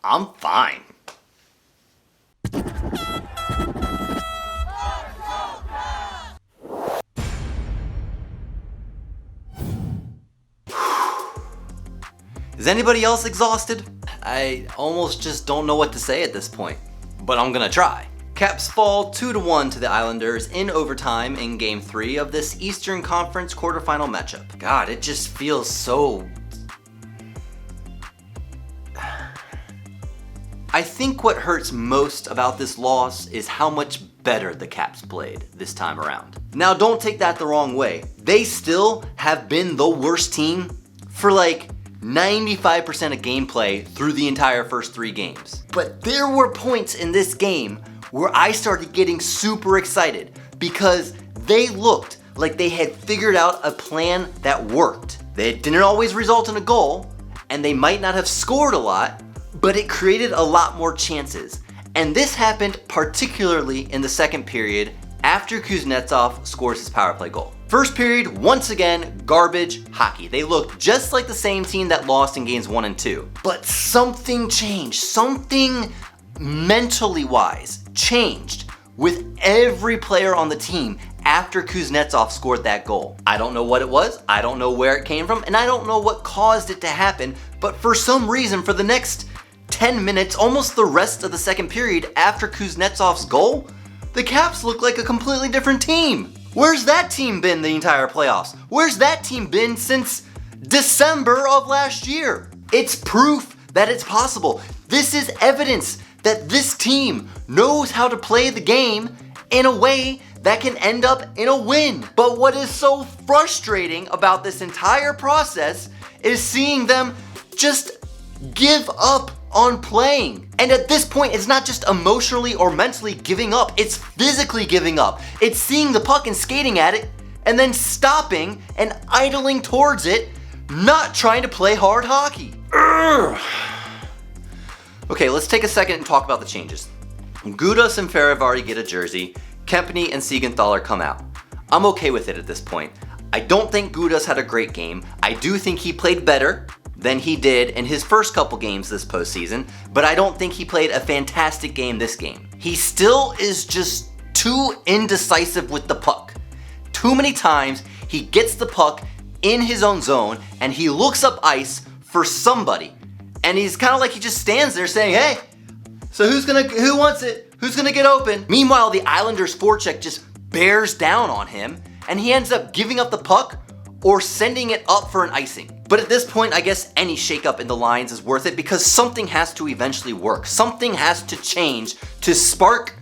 I'm fine. Is anybody else exhausted? I almost just don't know what to say at this point, but I'm gonna try. Caps fall 2-1 to the Islanders in overtime in Game 3 of this Eastern Conference quarterfinal matchup. God, it just feels so... I think what hurts most about this loss is how much better the Caps played this time around. Now, don't take that the wrong way. They still have been the worst team for like 95% of gameplay through the entire first 3 games. But there were points in this game where I started getting super excited because they looked like they had figured out a plan that worked. They didn't always result in a goal, and they might not have scored a lot, but it created a lot more chances. And this happened particularly in the second period after Kuznetsov scores his power play goal. First period, once again, garbage hockey. They looked just like the same team that lost in games 1 and 2. But something changed, something mentally wise changed with every player on the team after Kuznetsov scored that goal. I don't know what it was, I don't know where it came from, and I don't know what caused it to happen, but for some reason, for the next 10 minutes, almost the rest of the second period after Kuznetsov's goal, the Caps look like a completely different team. Where's that team been the entire playoffs? Where's that team been since December of last year? It's proof that it's possible. This is evidence that this team knows how to play the game in a way that can end up in a win. But what is so frustrating about this entire process is seeing them just give up on playing. And at this point, it's not just emotionally or mentally giving up, it's physically giving up. It's seeing the puck and skating at it, and then stopping and idling towards it, not trying to play hard hockey. Urgh. Okay, let's take a second and talk about the changes. Gudas and Fehérváry get a jersey, Kempny and Siegenthaler come out. I'm okay with it at this point. I don't think Gudas had a great game. I do think he played better than he did in his first couple games this postseason, but I don't think he played a fantastic game this game. He still is just too indecisive with the puck. Too many times he gets the puck in his own zone and he looks up ice for somebody, and he's kind of like he just stands there saying, hey, so who wants it? Who's gonna get open? Meanwhile, the Islanders' forecheck just bears down on him and he ends up giving up the puck or sending it up for an icing. But at this point, I guess any shakeup in the lines is worth it because something has to eventually work. Something has to change to spark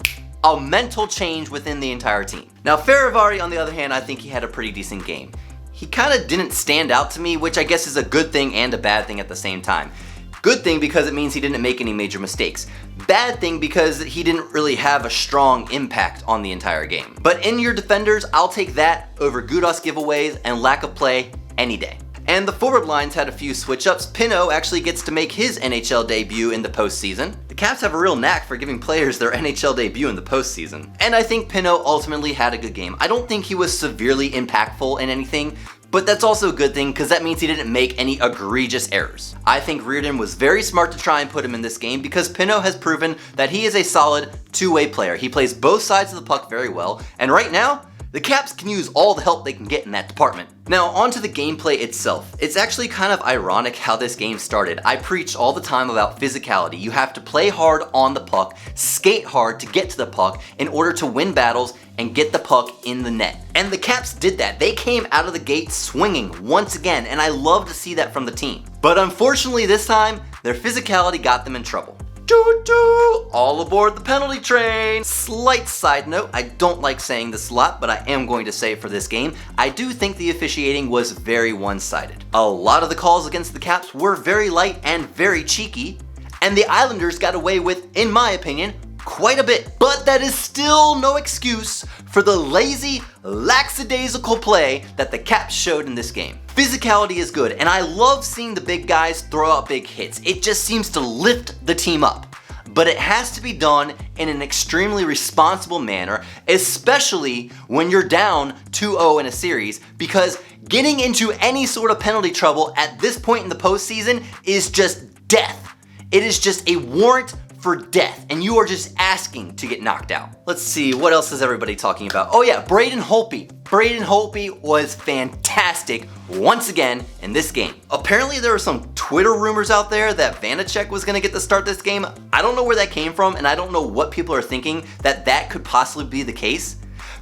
a mental change within the entire team. Now, Fehérváry, on the other hand, I think he had a pretty decent game. He kind of didn't stand out to me, which I guess is a good thing and a bad thing at the same time. Good thing because it means he didn't make any major mistakes. Bad thing because he didn't really have a strong impact on the entire game. But in your defenders, I'll take that over Gudas giveaways and lack of play any day. And the forward lines had a few switch-ups. Pinot actually gets to make his NHL debut in the postseason. The Caps have a real knack for giving players their NHL debut in the postseason. And I think Pinot ultimately had a good game. I don't think he was severely impactful in anything, but that's also a good thing because that means he didn't make any egregious errors. I think Reardon was very smart to try and put him in this game because Pinot has proven that he is a solid two-way player. He plays both sides of the puck very well, and right now, the Caps can use all the help they can get in that department. Now, onto the gameplay itself. It's actually kind of ironic how this game started. I preach all the time about physicality. You have to play hard on the puck, skate hard to get to the puck in order to win battles and get the puck in the net. And the Caps did that. They came out of the gate swinging once again, and I love to see that from the team. But unfortunately this time, their physicality got them in trouble. Choo-choo! All aboard the penalty train! Slight side note, I don't like saying this a lot, but I am going to say it for this game. I do think the officiating was very one-sided. A lot of the calls against the Caps were very light and very cheeky, and the Islanders got away with, in my opinion, quite a bit. But that is still no excuse for the lazy, lackadaisical play that the Caps showed in this game. Physicality is good, and I love seeing the big guys throw out big hits. It just seems to lift the team up. But it has to be done in an extremely responsible manner, especially when you're down 2-0 in a series, because getting into any sort of penalty trouble at this point in the postseason is just death. It is just a warrant for death, and you are just asking to get knocked out. Let's see, what else is everybody talking about? Oh yeah, Braden Holtby. Braden Holtby was fantastic once again in this game. Apparently there were some Twitter rumors out there that Vanecek was gonna get to start this game. I don't know where that came from, and I don't know what people are thinking that that could possibly be the case.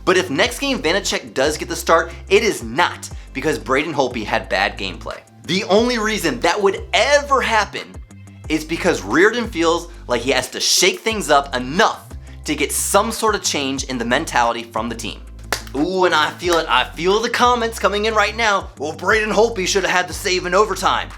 But if next game Vanecek does get the start, it is not because Braden Holtby had bad gameplay. The only reason that would ever happen is because Reardon feels like he has to shake things up enough to get some sort of change in the mentality from the team. Ooh, and I feel it. I feel the comments coming in right now. Well, Braden Holtby should have had the save in overtime.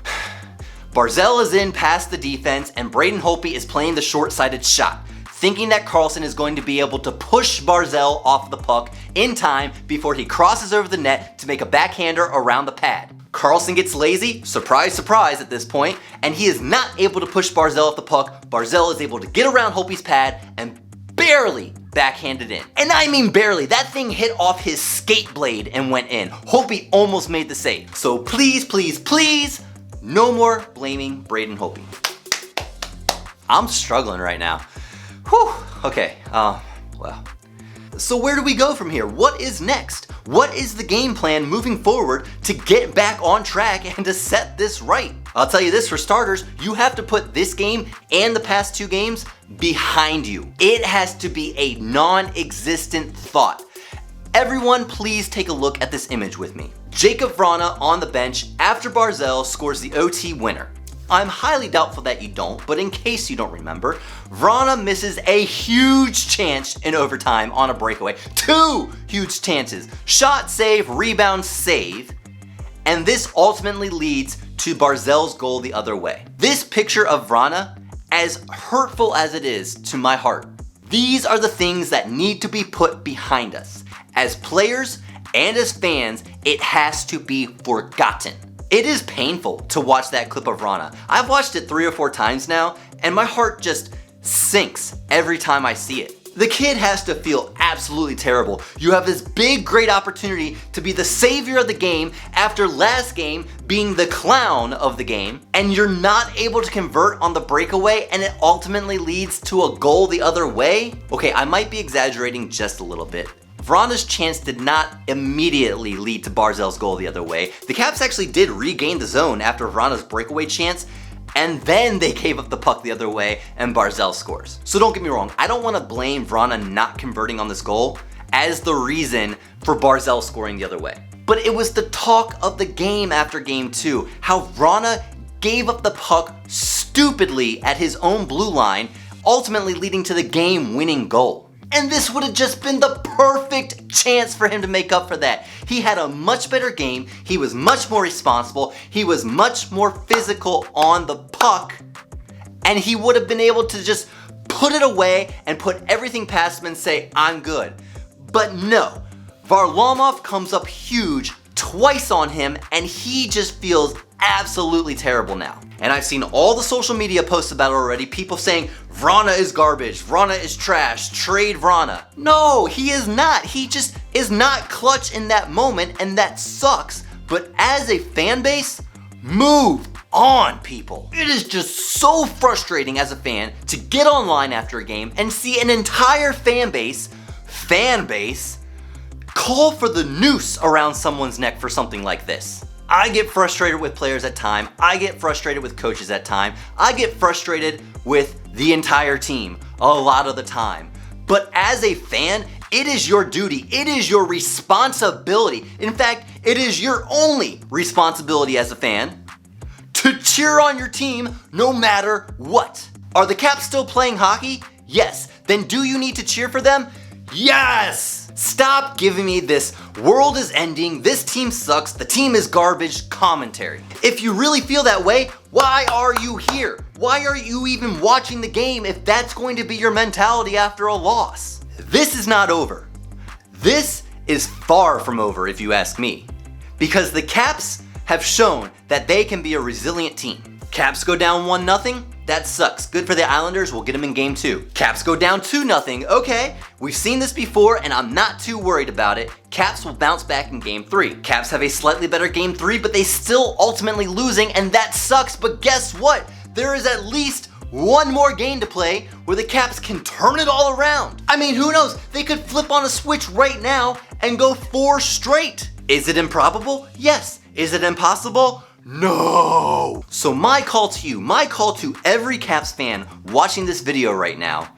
Barzal is in past the defense, and Braden Holtby is playing the short-sighted shot, thinking that Karlsson is going to be able to push Barzal off the puck in time before he crosses over the net to make a backhander around the pad. Karlsson gets lazy, surprise, surprise at this point, and he is not able to push Barzal off the puck. Barzal is able to get around Holtby's pad and barely backhanded in. And I mean barely, that thing hit off his skate blade and went in. Holtby almost made the save. So please, please, please, no more blaming Braden Holtby. I'm struggling right now. Whew, okay, well. So where do we go from here? What is next? What is the game plan moving forward to get back on track and to set this right? I'll tell you this, for starters, you have to put this game and the past 2 games behind you. It has to be a non-existent thought. Everyone, please take a look at this image with me. Jakub Vrana on the bench after Barzal scores the OT winner. I'm highly doubtful that you don't, but in case you don't remember, Vrana misses a huge chance in overtime on a breakaway. 2 huge chances. Shot, save, rebound, save. And this ultimately leads to Barzal's goal the other way. This picture of Vrana, as hurtful as it is to my heart, these are the things that need to be put behind us. As players and as fans, it has to be forgotten. It is painful to watch that clip of Vrana. I've watched it 3 or 4 times now, and my heart just sinks every time I see it. The kid has to feel absolutely terrible. You have this big, great opportunity to be the savior of the game after last game being the clown of the game, and you're not able to convert on the breakaway, and it ultimately leads to a goal the other way? Okay, I might be exaggerating just a little bit. Vrana's chance did not immediately lead to Barzal's goal the other way. The Caps actually did regain the zone after Vrana's breakaway chance, and then they gave up the puck the other way and Barzal scores. So don't get me wrong, I don't want to blame Vrana not converting on this goal as the reason for Barzal scoring the other way. But it was the talk of the game after game 2, how Vrana gave up the puck stupidly at his own blue line, ultimately leading to the game-winning goal. And this would have just been the perfect chance for him to make up for that. He had a much better game, he was much more responsible, he was much more physical on the puck, and he would have been able to just put it away and put everything past him and say, I'm good. But no, Varlamov comes up huge twice on him, and he just feels absolutely terrible now. And I've seen all the social media posts about it already, people saying, Vrana is garbage, Vrana is trash, trade Vrana. No, he is not. He just is not clutch in that moment, and that sucks. But as a fan base, move on, people. It is just so frustrating as a fan to get online after a game and see an entire fan base call for the noose around someone's neck for something like this. I get frustrated with players at time. I get frustrated with coaches at time. I get frustrated with the entire team a lot of the time. But as a fan, it is your duty. It is your responsibility. In fact, it is your only responsibility as a fan to cheer on your team no matter what. Are the Caps still playing hockey? Yes. Then do you need to cheer for them? Yes! Stop giving me this world is ending, this team sucks, the team is garbage commentary. If you really feel that way, why are you here? Why are you even watching the game if that's going to be your mentality after a loss? This is not over. This is far from over if you ask me. Because the Caps have shown that they can be a resilient team. Caps go down 1-0. That sucks. Good for the Islanders, we'll get them in game 2. Caps go down 2-0. Okay, we've seen this before and I'm not too worried about it. Caps will bounce back in game 3. Caps have a slightly better game 3, but they still ultimately losing, and that sucks. But guess what? There is at least one more game to play where the Caps can turn it all around. I mean, who knows? They could flip on a switch right now and go 4 straight. Is it improbable? Yes. Is it impossible? No. So my call to you, my call to every Caps fan watching this video right now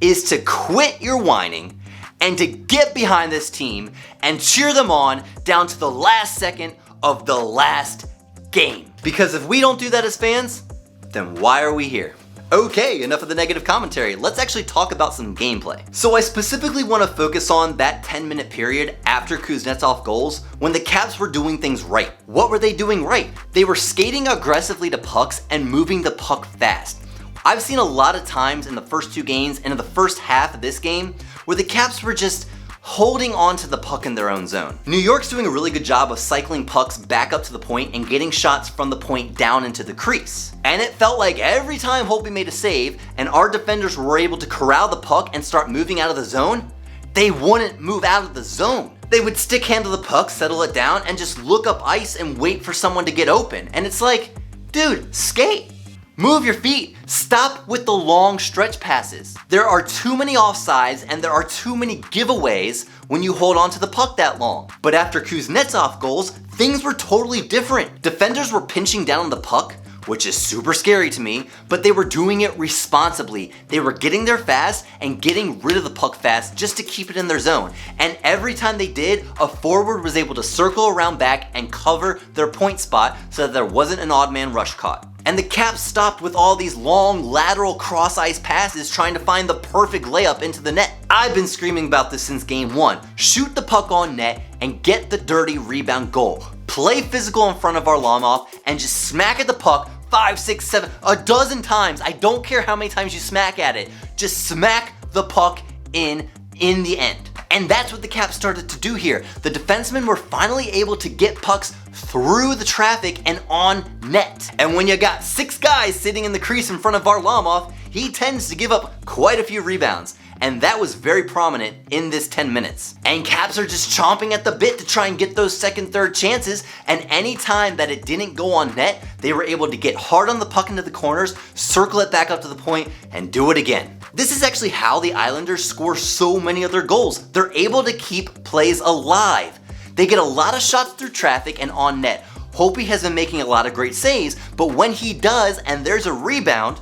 is to quit your whining and to get behind this team and cheer them on down to the last second of the last game. Because if we don't do that as fans, then why are we here? Okay, enough of the negative commentary. Let's actually talk about some gameplay. So I specifically want to focus on that 10-minute period after Kuznetsov goals when the Caps were doing things right. What were they doing right? They were skating aggressively to pucks and moving the puck fast. I've seen a lot of times in the first 2 games and in the first half of this game where the Caps were just holding on to the puck in their own zone. New York's doing a really good job of cycling pucks back up to the point and getting shots from the point down into the crease. And it felt like every time Holtby made a save and our defenders were able to corral the puck and start moving out of the zone, they wouldn't move out of the zone. They would stick handle the puck, settle it down, and just look up ice and wait for someone to get open. And it's like, dude, skate. Move your feet. Stop with the long stretch passes. There are too many offsides and there are too many giveaways when you hold on to the puck that long. But after Kuznetsov goals, things were totally different. Defenders were pinching down on the puck, which is super scary to me, but they were doing it responsibly. They were getting there fast and getting rid of the puck fast just to keep it in their zone. And every time they did, a forward was able to circle around back and cover their point spot so that there wasn't an odd man rush caught. And the Caps stopped with all these long lateral cross-ice passes trying to find the perfect layup into the net. I've been screaming about this since game 1. Shoot the puck on net and get the dirty rebound goal. Play physical in front of Varlamov and just smack at the puck 5, 6, 7, a dozen times. I don't care how many times you smack at it. Just smack the puck in the end. And that's what the Caps started to do here. The defensemen were finally able to get pucks through the traffic and on net. And when you got 6 guys sitting in the crease in front of Varlamov, he tends to give up quite a few rebounds. And that was very prominent in this 10 minutes. And Caps are just chomping at the bit to try and get those second, third chances. And any time that it didn't go on net, they were able to get hard on the puck into the corners, circle it back up to the point, and do it again. This is actually how the Islanders score so many of their goals. They're able to keep plays alive. They get a lot of shots through traffic and on net. Holtby has been making a lot of great saves, but when he does and there's a rebound,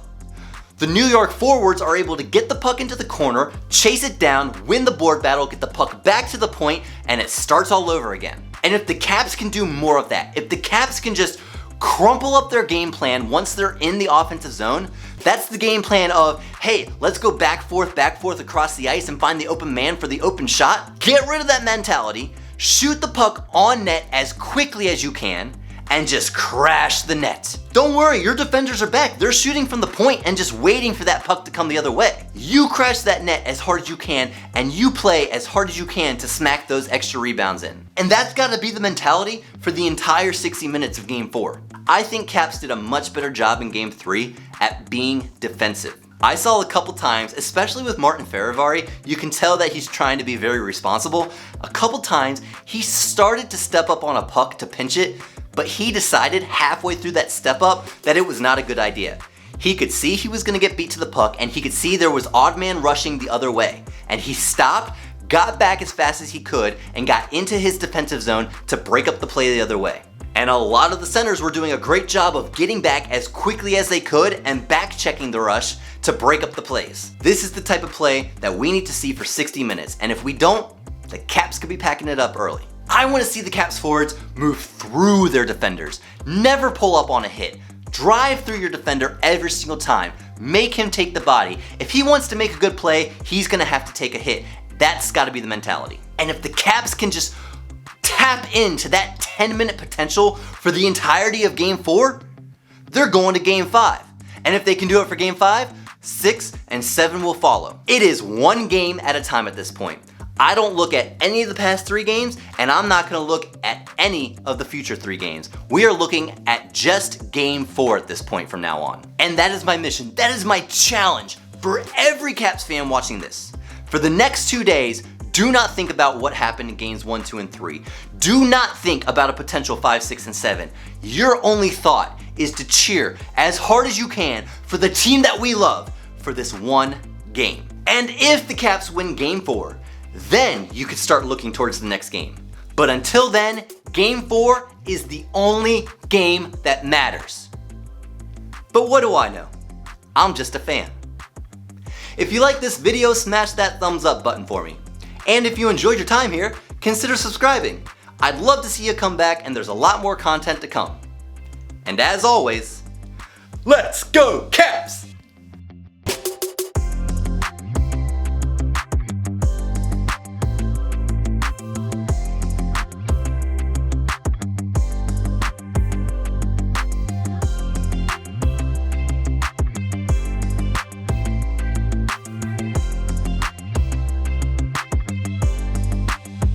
the New York forwards are able to get the puck into the corner, chase it down, win the board battle, get the puck back to the point, and it starts all over again. And if the Caps can do more of that, if the Caps can just crumple up their game plan once they're in the offensive zone, that's the game plan of, hey, let's go back, forth across the ice and find the open man for the open shot. Get rid of that mentality, shoot the puck on net as quickly as you can, and just crash the net. Don't worry, your defenders are back. They're shooting from the point and just waiting for that puck to come the other way. You crash that net as hard as you can, and you play as hard as you can to smack those extra rebounds in. And that's gotta be the mentality for the entire 60 minutes of Game 4. I think Caps did a much better job in Game 3 at being defensive. I saw a couple times, especially with Martin Fehérváry, you can tell that he's trying to be very responsible. A couple times, he started to step up on a puck to pinch it, but he decided halfway through that step up that it was not a good idea. He could see he was gonna get beat to the puck and he could see there was odd man rushing the other way. And he stopped, got back as fast as he could, and got into his defensive zone to break up the play the other way. And a lot of the centers were doing a great job of getting back as quickly as they could and back checking the rush to break up the plays. This is the type of play that we need to see for 60 minutes. And if we don't, the Caps could be packing it up early. I want to see the Caps forwards move through their defenders. Never pull up on a hit. Drive through your defender every single time. Make him take the body. If he wants to make a good play, he's going to have to take a hit. That's got to be the mentality. And if the Caps can just tap into that 10-minute potential for the entirety of Game 4, they're going to Game 5. And if they can do it for Game 5, 6 and 7 will follow. It is one game at a time at this point. I don't look at any of the past 3 games, and I'm not gonna look at any of the future 3 games. We are looking at just Game 4 at this point from now on. And that is my mission, that is my challenge for every Caps fan watching this. For the next 2 days, Do not think about what happened in games 1, 2, and 3. Do not think about a potential 5, 6, and 7. Your only thought is to cheer as hard as you can for the team that we love for this one game. And if the Caps win game 4, then you could start looking towards the next game. But until then, game 4 is the only game that matters. But what do I know? I'm just a fan. If you like this video, smash that thumbs up button for me. And if you enjoyed your time here, consider subscribing. I'd love to see you come back, and there's a lot more content to come. And as always, let's go Caps!